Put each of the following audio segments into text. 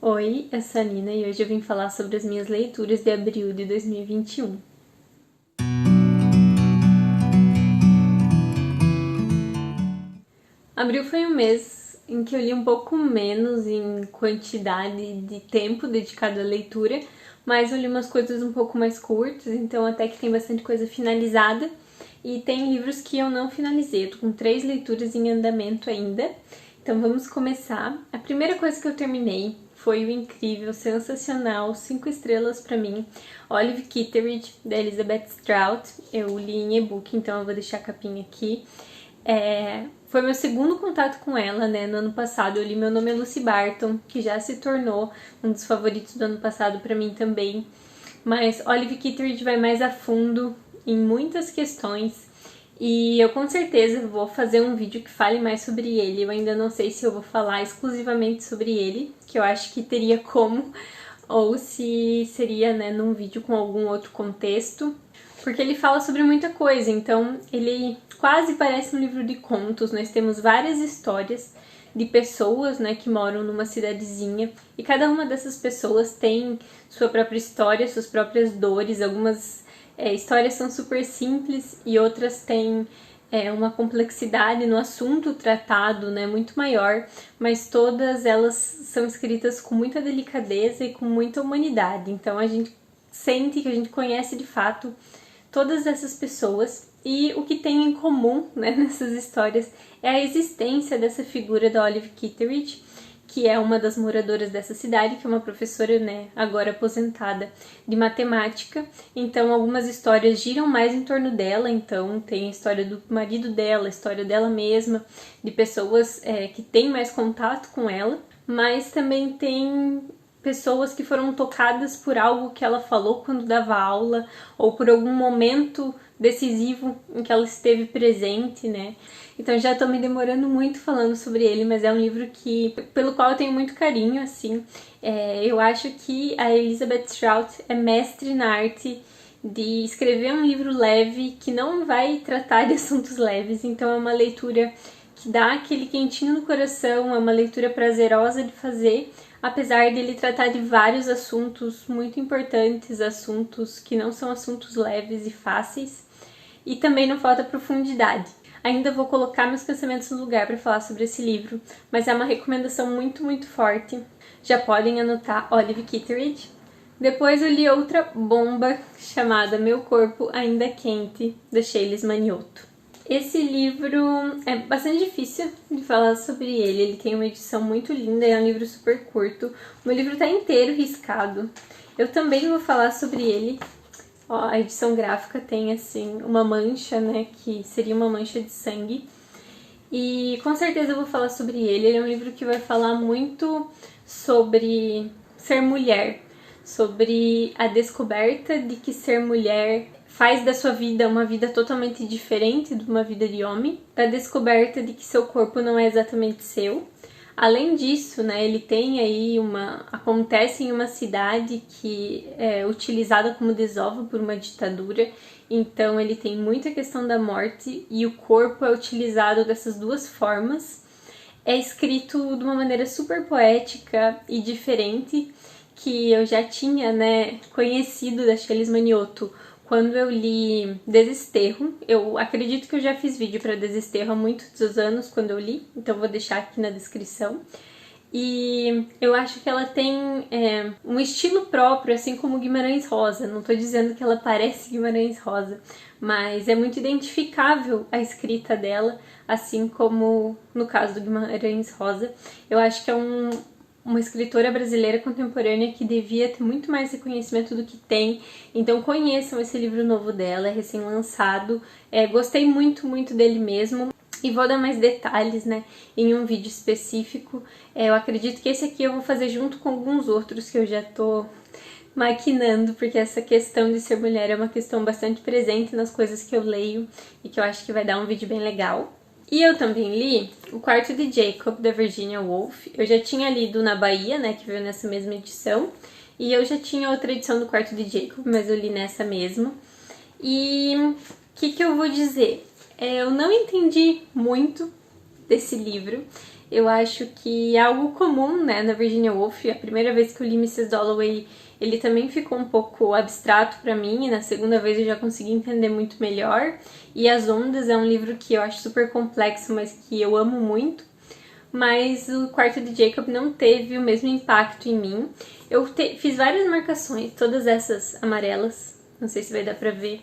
Oi, eu sou a Nina e hoje eu vim falar sobre as minhas leituras de abril de 2021. Abril foi um mês em que eu li um pouco menos em quantidade de tempo dedicado à leitura, mas eu li umas coisas um pouco mais curtas, então até que tem bastante coisa finalizada. E tem livros que eu não finalizei, eu tô com 3 leituras em andamento ainda. Então vamos começar. A primeira coisa que eu terminei foi o incrível, sensacional, 5 estrelas pra mim, Olive Kitteridge, da Elizabeth Strout. Eu li em e-book, então eu vou deixar a capinha aqui. Foi meu segundo contato com ela, né? No ano passado eu li Meu Nome é Lucy Barton, que já se tornou um dos favoritos do ano passado pra mim também. Mas Olive Kitteridge vai mais a fundo em muitas questões e eu com certeza vou fazer um vídeo que fale mais sobre ele. Eu ainda não sei se eu vou falar exclusivamente sobre ele, que eu acho que teria como, ou se seria, né, num vídeo com algum outro contexto, porque ele fala sobre muita coisa, então ele quase parece um livro de contos. Nós temos várias histórias de pessoas, né, que moram numa cidadezinha e cada uma dessas pessoas tem sua própria história, suas próprias dores. Algumas histórias são super simples e outras têm uma complexidade no assunto tratado, né, muito maior, mas todas elas são escritas com muita delicadeza e com muita humanidade. Então a gente sente que a gente conhece de fato todas essas pessoas. E o que tem em comum, né, nessas histórias é a existência dessa figura da Olive Kitteridge, que é uma das moradoras dessa cidade, que é uma professora, né, agora aposentada, de matemática. Então algumas histórias giram mais em torno dela, então tem a história do marido dela, a história dela mesma, de pessoas que têm mais contato com ela, mas também tem pessoas que foram tocadas por algo que ela falou quando dava aula, ou por algum momento decisivo em que ela esteve presente, né? Então já tô me demorando muito falando sobre ele, mas é um livro pelo qual eu tenho muito carinho, assim. Eu acho que a Elizabeth Strout é mestre na arte de escrever um livro leve, que não vai tratar de assuntos leves, então é uma leitura que dá aquele quentinho no coração, é uma leitura prazerosa de fazer, apesar de ele tratar de vários assuntos muito importantes, assuntos que não são assuntos leves e fáceis, e também não falta profundidade. Ainda vou colocar meus pensamentos no lugar para falar sobre esse livro, mas é uma recomendação muito, muito forte. Já podem anotar Olive Kitteridge. Depois eu li outra bomba chamada Meu Corpo Ainda Quente, da Shailes Manioto. Esse livro é bastante difícil de falar sobre ele. Ele tem uma edição muito linda, é um livro super curto. O meu livro tá inteiro riscado. Eu também vou falar sobre ele. Ó, a edição gráfica tem, assim, uma mancha, né, que seria uma mancha de sangue. E com certeza eu vou falar sobre ele. Ele é um livro que vai falar muito sobre ser mulher, sobre a descoberta de que ser mulher faz da sua vida uma vida totalmente diferente de uma vida de homem, a descoberta de que seu corpo não é exatamente seu. Além disso, né, ele tem aí acontece em uma cidade que é utilizada como desova por uma ditadura, então ele tem muita questão da morte e o corpo é utilizado dessas duas formas. É escrito de uma maneira super poética e diferente, que eu já tinha, né, conhecido da Shailes Manioto quando eu li Desesterro. Eu acredito que eu já fiz vídeo para Desesterro há muitos anos quando eu li, então vou deixar aqui na descrição. E eu acho que ela tem um estilo próprio, assim como Guimarães Rosa. Não tô dizendo que ela parece Guimarães Rosa, mas é muito identificável a escrita dela, assim como no caso do Guimarães Rosa. Eu acho que é uma escritora brasileira contemporânea que devia ter muito mais reconhecimento do que tem. Então conheçam esse livro novo dela, é recém-lançado. Gostei muito, muito dele mesmo. E vou dar mais detalhes, né, em um vídeo específico. Eu acredito que esse aqui eu vou fazer junto com alguns outros que eu já tô maquinando, porque essa questão de ser mulher é uma questão bastante presente nas coisas que eu leio e que eu acho que vai dar um vídeo bem legal. E eu também li O Quarto de Jacob, da Virginia Woolf. Eu já tinha lido na Bahia, né, que veio nessa mesma edição. E eu já tinha outra edição do Quarto de Jacob, mas eu li nessa mesma. E o que eu vou dizer? Eu não entendi muito desse livro. Eu acho que é algo comum, né, na Virginia Woolf. A primeira vez que eu li Mrs. Dalloway, ele também ficou um pouco abstrato para mim, e na segunda vez eu já consegui entender muito melhor. E As Ondas é um livro que eu acho super complexo, mas que eu amo muito. Mas o Quarto de Jacob não teve o mesmo impacto em mim. Eu fiz várias marcações, todas essas amarelas, não sei se vai dar pra ver,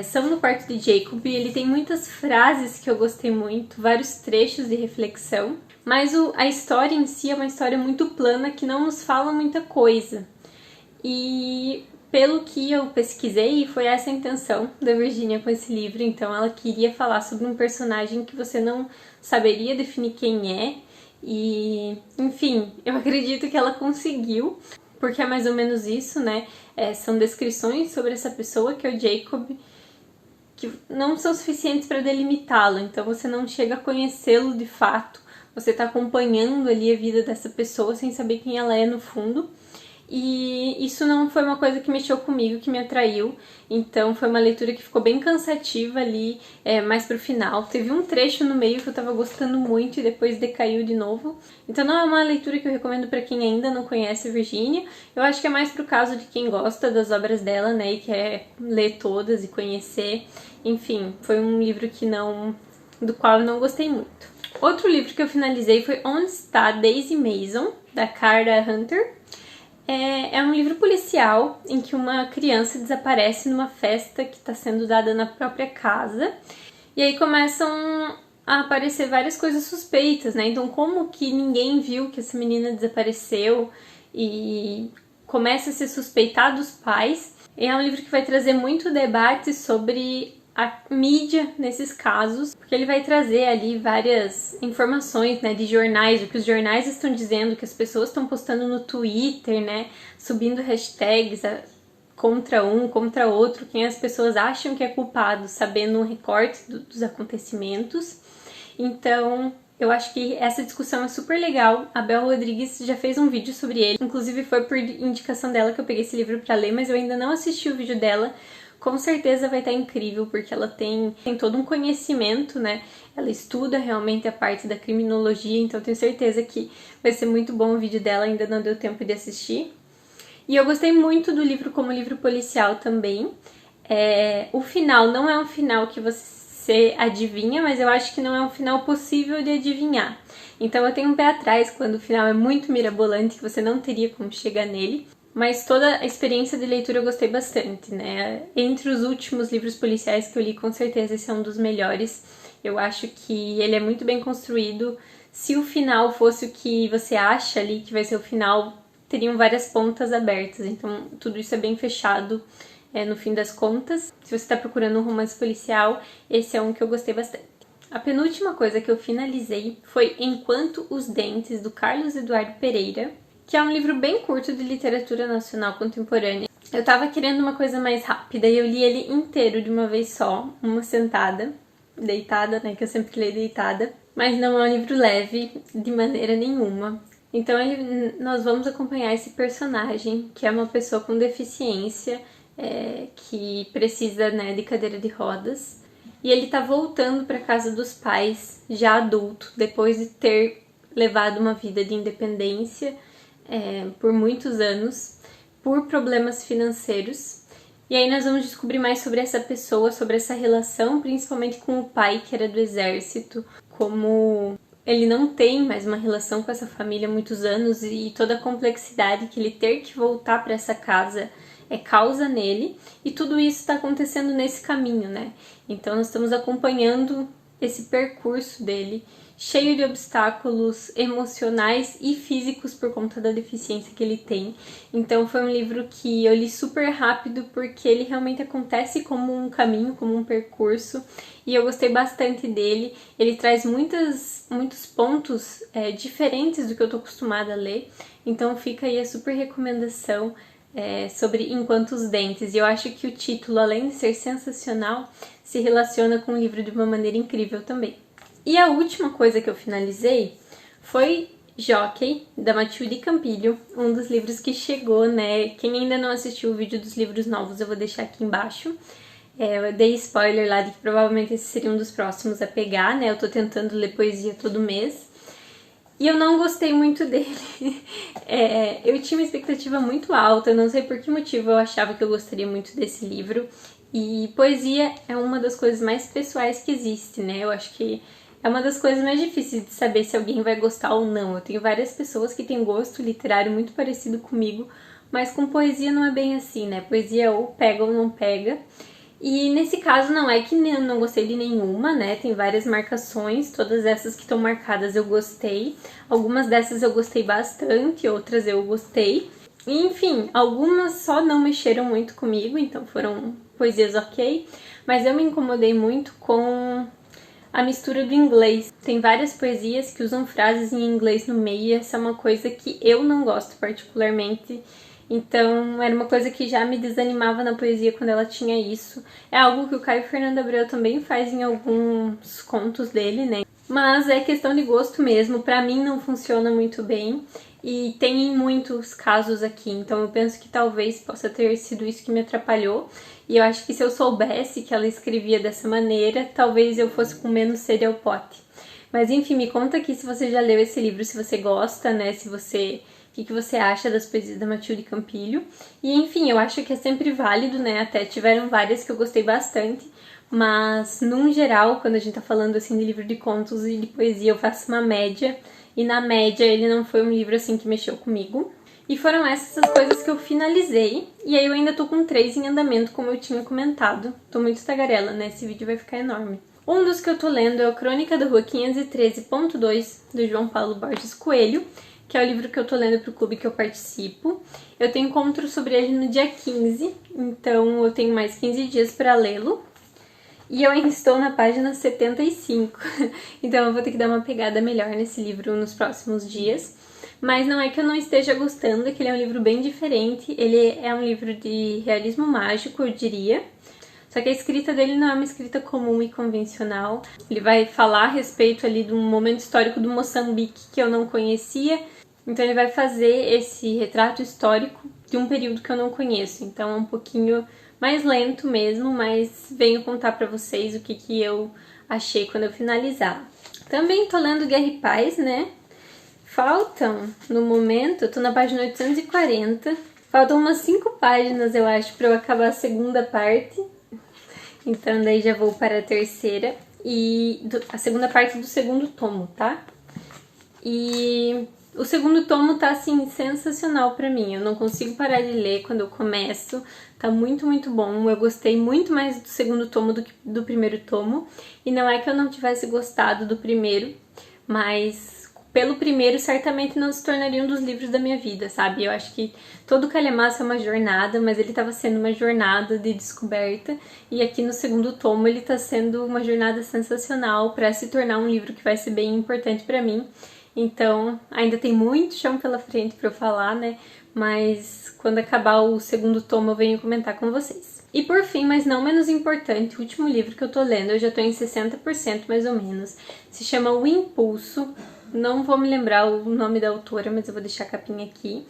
são no Quarto de Jacob, e ele tem muitas frases que eu gostei muito, vários trechos de reflexão, mas a história em si é uma história muito plana que não nos fala muita coisa. E pelo que eu pesquisei, foi essa a intenção da Virginia com esse livro. Então ela queria falar sobre um personagem que você não saberia definir quem é. E, enfim, eu acredito que ela conseguiu, porque é mais ou menos isso, né? São descrições sobre essa pessoa, que é o Jacob, que não são suficientes para delimitá-lo. Então você não chega a conhecê-lo de fato. Você está acompanhando ali a vida dessa pessoa sem saber quem ela é no fundo. E isso não foi uma coisa que mexeu comigo, que me atraiu. Então foi uma leitura que ficou bem cansativa ali, mais pro final. Teve um trecho no meio que eu tava gostando muito e depois decaiu de novo. Então não é uma leitura que eu recomendo para quem ainda não conhece Virginia. Eu acho que é mais pro caso de quem gosta das obras dela, né, e quer ler todas e conhecer. Enfim, foi um livro do qual eu não gostei muito. Outro livro que eu finalizei foi Onde Está Daisy Mason, da Cara Hunter. É um livro policial em que uma criança desaparece numa festa que está sendo dada na própria casa. E aí começam a aparecer várias coisas suspeitas, né? Então, como que ninguém viu que essa menina desapareceu? E começa a se suspeitar dos pais. E é um livro que vai trazer muito debate sobre a mídia nesses casos, porque ele vai trazer ali várias informações, né, de jornais, o que os jornais estão dizendo, que as pessoas estão postando no Twitter, né, subindo hashtags contra um, contra outro, quem as pessoas acham que é culpado, sabendo um recorte dos acontecimentos. Então, eu acho que essa discussão é super legal. A Bel Rodrigues já fez um vídeo sobre ele, inclusive foi por indicação dela que eu peguei esse livro para ler, mas eu ainda não assisti o vídeo dela. Com certeza vai estar incrível, porque ela tem todo um conhecimento, né? Ela estuda realmente a parte da criminologia, então tenho certeza que vai ser muito bom o vídeo dela, ainda não deu tempo de assistir. E eu gostei muito do livro como livro policial também. O final não é um final que você adivinha, mas eu acho que não é um final possível de adivinhar. Então eu tenho um pé atrás quando o final é muito mirabolante, que você não teria como chegar nele. Mas toda a experiência de leitura eu gostei bastante, né? Entre os últimos livros policiais que eu li, com certeza esse é um dos melhores. Eu acho que ele é muito bem construído. Se o final fosse o que você acha ali que vai ser o final, teriam várias pontas abertas. Então tudo isso é bem fechado no fim das contas. Se você está procurando um romance policial, esse é um que eu gostei bastante. A penúltima coisa que eu finalizei foi Enquanto os Dentes, do Carlos Eduardo Pereira, que é um livro bem curto de literatura nacional contemporânea. Eu tava querendo uma coisa mais rápida e eu li ele inteiro de uma vez só, uma sentada, deitada, né, que eu sempre leio deitada, mas não é um livro leve de maneira nenhuma. Então nós vamos acompanhar esse personagem, que é uma pessoa com deficiência, que precisa, né, de cadeira de rodas, e ele tá voltando para casa dos pais, já adulto, depois de ter levado uma vida de independência por muitos anos, por problemas financeiros. E aí nós vamos descobrir mais sobre essa pessoa, sobre essa relação, principalmente com o pai, que era do exército, como ele não tem mais uma relação com essa família há muitos anos e toda a complexidade que ele ter que voltar para essa casa causa nele, e tudo isso está acontecendo nesse caminho, né? Então nós estamos acompanhando esse percurso dele, cheio de obstáculos emocionais e físicos por conta da deficiência que ele tem. Então foi um livro que eu li super rápido, porque ele realmente acontece como um caminho, como um percurso, e eu gostei bastante dele. Ele traz muitos pontos diferentes do que eu tô acostumada a ler, então fica aí a super recomendação sobre Enquanto os Dentes. E eu acho que o título, além de ser sensacional, se relaciona com o livro de uma maneira incrível também. E a última coisa que eu finalizei foi Jockey, da Matilde Campilho, um dos livros que chegou, né? Quem ainda não assistiu o vídeo dos livros novos, eu vou deixar aqui embaixo. Eu dei spoiler lá de que provavelmente esse seria um dos próximos a pegar, né? Eu tô tentando ler poesia todo mês. E eu não gostei muito dele. Eu tinha uma expectativa muito alta, não sei por que motivo eu achava que eu gostaria muito desse livro. E poesia é uma das coisas mais pessoais que existe, né? Eu acho que é uma das coisas mais difíceis de saber se alguém vai gostar ou não. Eu tenho várias pessoas que têm gosto literário muito parecido comigo, mas com poesia não é bem assim, né? Poesia ou pega ou não pega. E nesse caso não é que eu não gostei de nenhuma, né? Tem várias marcações, todas essas que estão marcadas eu gostei. Algumas dessas eu gostei bastante, outras eu gostei. E, enfim, algumas só não mexeram muito comigo, então foram poesias ok. Mas eu me incomodei muito com a mistura do inglês. Tem várias poesias que usam frases em inglês no meio e essa é uma coisa que eu não gosto particularmente. Então, era uma coisa que já me desanimava na poesia quando ela tinha isso. É algo que o Caio Fernando Abreu também faz em alguns contos dele, né? Mas é questão de gosto mesmo. Pra mim não funciona muito bem. E tem muitos casos aqui. Então, eu penso que talvez possa ter sido isso que me atrapalhou. E eu acho que se eu soubesse que ela escrevia dessa maneira, talvez eu fosse com menos sede ao pote. Mas enfim, me conta aqui se você já leu esse livro, se você gosta, né? Se você... O que você acha das poesias da Matilde Campilho. E enfim, eu acho que é sempre válido, né? Até tiveram várias que eu gostei bastante. Mas, num geral, quando a gente tá falando assim de livro de contos e de poesia, eu faço uma média. E na média ele não foi um livro assim que mexeu comigo. E foram essas as coisas que eu finalizei. E aí eu ainda tô com 3 em andamento, como eu tinha comentado. Tô muito tagarela, né? Esse vídeo vai ficar enorme. Um dos que eu tô lendo é o Crônica da Rua 513.2, do João Paulo Borges Coelho, que é o livro que eu tô lendo pro clube que eu participo. Eu tenho encontro sobre ele no dia 15, então eu tenho mais 15 dias para lê-lo. E eu ainda estou na página 75, então eu vou ter que dar uma pegada melhor nesse livro nos próximos dias. Mas não é que eu não esteja gostando, é que ele é um livro bem diferente. Ele é um livro de realismo mágico, eu diria. Só que a escrita dele não é uma escrita comum e convencional. Ele vai falar a respeito ali de um momento histórico do Moçambique que eu não conhecia. Então ele vai fazer esse retrato histórico de um período que eu não conheço. Então é um pouquinho mais lento mesmo, mas venho contar pra vocês o que eu achei quando eu finalizar. Também tô lendo Guerra e Paz, né? Faltam, no momento, eu tô na página 840. Faltam umas 5 páginas, eu acho, pra eu acabar a segunda parte. Então daí já vou para a terceira e a segunda parte do segundo tomo, tá? E o segundo tomo tá, assim, sensacional pra mim. Eu não consigo parar de ler quando eu começo. Tá muito, muito bom. Eu gostei muito mais do segundo tomo do que do primeiro tomo. E não é que eu não tivesse gostado do primeiro, mas pelo primeiro certamente não se tornaria um dos livros da minha vida, sabe? Eu acho que todo Calhamaço é uma jornada, mas ele tava sendo uma jornada de descoberta. E aqui no segundo tomo ele tá sendo uma jornada sensacional pra se tornar um livro que vai ser bem importante pra mim. Então, ainda tem muito chão pela frente pra eu falar, né? Mas quando acabar o segundo tomo eu venho comentar com vocês. E por fim, mas não menos importante, o último livro que eu tô lendo, eu já tô em 60% mais ou menos, se chama O Impulso. Não vou me lembrar o nome da autora, mas eu vou deixar a capinha aqui.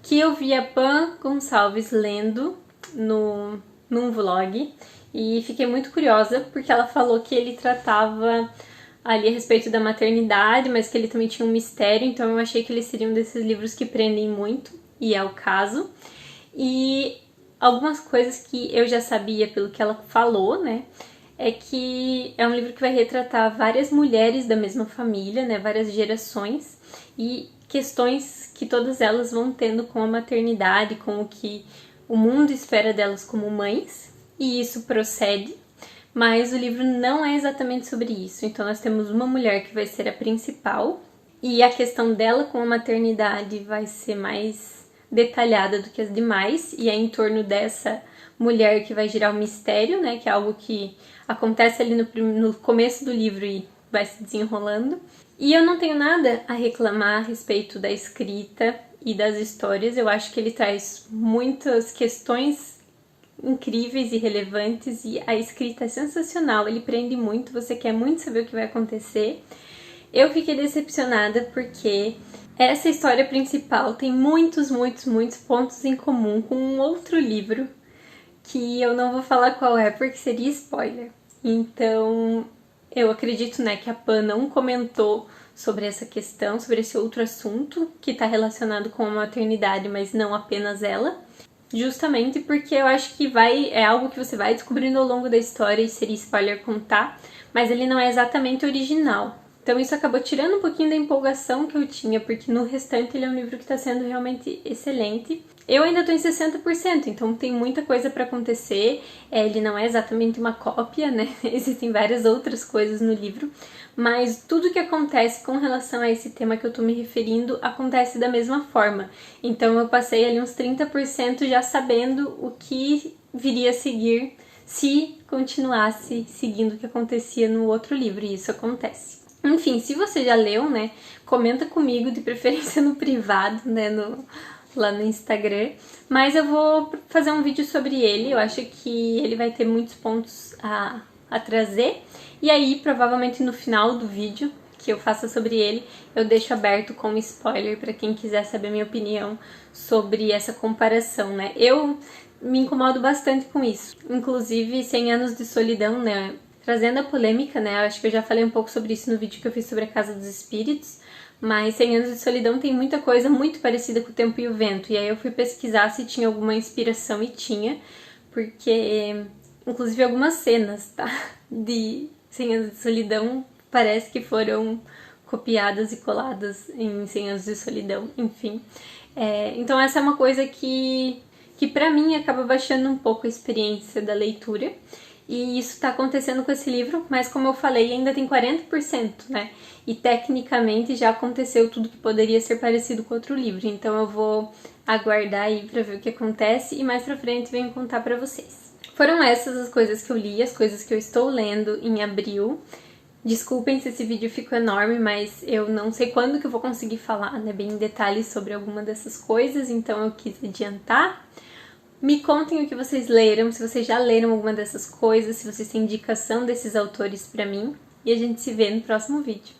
Que eu vi a Pan Gonçalves lendo num vlog e fiquei muito curiosa porque ela falou que ele tratava ali a respeito da maternidade, mas que ele também tinha um mistério, então eu achei que ele seria um desses livros que prendem muito, e é o caso. E algumas coisas que eu já sabia pelo que ela falou, né, é que é um livro que vai retratar várias mulheres da mesma família, né, várias gerações, e questões que todas elas vão tendo com a maternidade, com o que o mundo espera delas como mães, e isso procede. Mas o livro não é exatamente sobre isso. Então nós temos uma mulher que vai ser a principal e a questão dela com a maternidade vai ser mais detalhada do que as demais e é em torno dessa mulher que vai girar o mistério, né? Que é algo que acontece ali no começo do livro e vai se desenrolando. E eu não tenho nada a reclamar a respeito da escrita e das histórias. Eu acho que ele traz muitas questões incríveis e relevantes e a escrita é sensacional, ele prende muito, você quer muito saber o que vai acontecer. Eu fiquei decepcionada porque essa história principal tem muitos pontos em comum com um outro livro que eu não vou falar qual é porque seria spoiler. Então, eu acredito, né, que a Pan não comentou sobre essa questão, sobre esse outro assunto que está relacionado com a maternidade, mas não apenas ela. Justamente porque eu acho que é algo que você vai descobrindo ao longo da história e seria spoiler contar, mas ele não é exatamente original. Então isso acabou tirando um pouquinho da empolgação que eu tinha, porque no restante ele é um livro que está sendo realmente excelente. Eu ainda estou em 60%, então tem muita coisa para acontecer. Ele não é exatamente uma cópia, né? Existem várias outras coisas no livro, mas tudo que acontece com relação a esse tema que eu estou me referindo acontece da mesma forma. Então eu passei ali uns 30% já sabendo o que viria a seguir se continuasse seguindo o que acontecia no outro livro, e isso acontece. Enfim, se você já leu, né, comenta comigo, de preferência no privado, né, lá no Instagram. Mas eu vou fazer um vídeo sobre ele, eu acho que ele vai ter muitos pontos a trazer. E aí, provavelmente no final do vídeo que eu faça sobre ele, eu deixo aberto como spoiler para quem quiser saber minha opinião sobre essa comparação, né. Eu me incomodo bastante com isso. Inclusive, 100 Anos de Solidão, né, trazendo a polêmica, né, acho que eu já falei um pouco sobre isso no vídeo que eu fiz sobre a Casa dos Espíritos, mas 100 Anos de Solidão tem muita coisa muito parecida com O Tempo e o Vento, e aí eu fui pesquisar se tinha alguma inspiração, e tinha, porque inclusive algumas cenas, tá, de 100 Anos de Solidão parece que foram copiadas e coladas em 100 Anos de Solidão, enfim. Então essa é uma coisa que pra mim acaba baixando um pouco a experiência da leitura. E isso tá acontecendo com esse livro, mas como eu falei, ainda tem 40%, né? E tecnicamente já aconteceu tudo que poderia ser parecido com outro livro. Então eu vou aguardar aí pra ver o que acontece e mais pra frente venho contar pra vocês. Foram essas as coisas que eu li, as coisas que eu estou lendo em abril. Desculpem se esse vídeo ficou enorme, mas eu não sei quando que eu vou conseguir falar, né, bem em detalhes sobre alguma dessas coisas, então eu quis adiantar. Me contem o que vocês leram, se vocês já leram alguma dessas coisas, se vocês têm indicação desses autores pra mim. E a gente se vê no próximo vídeo.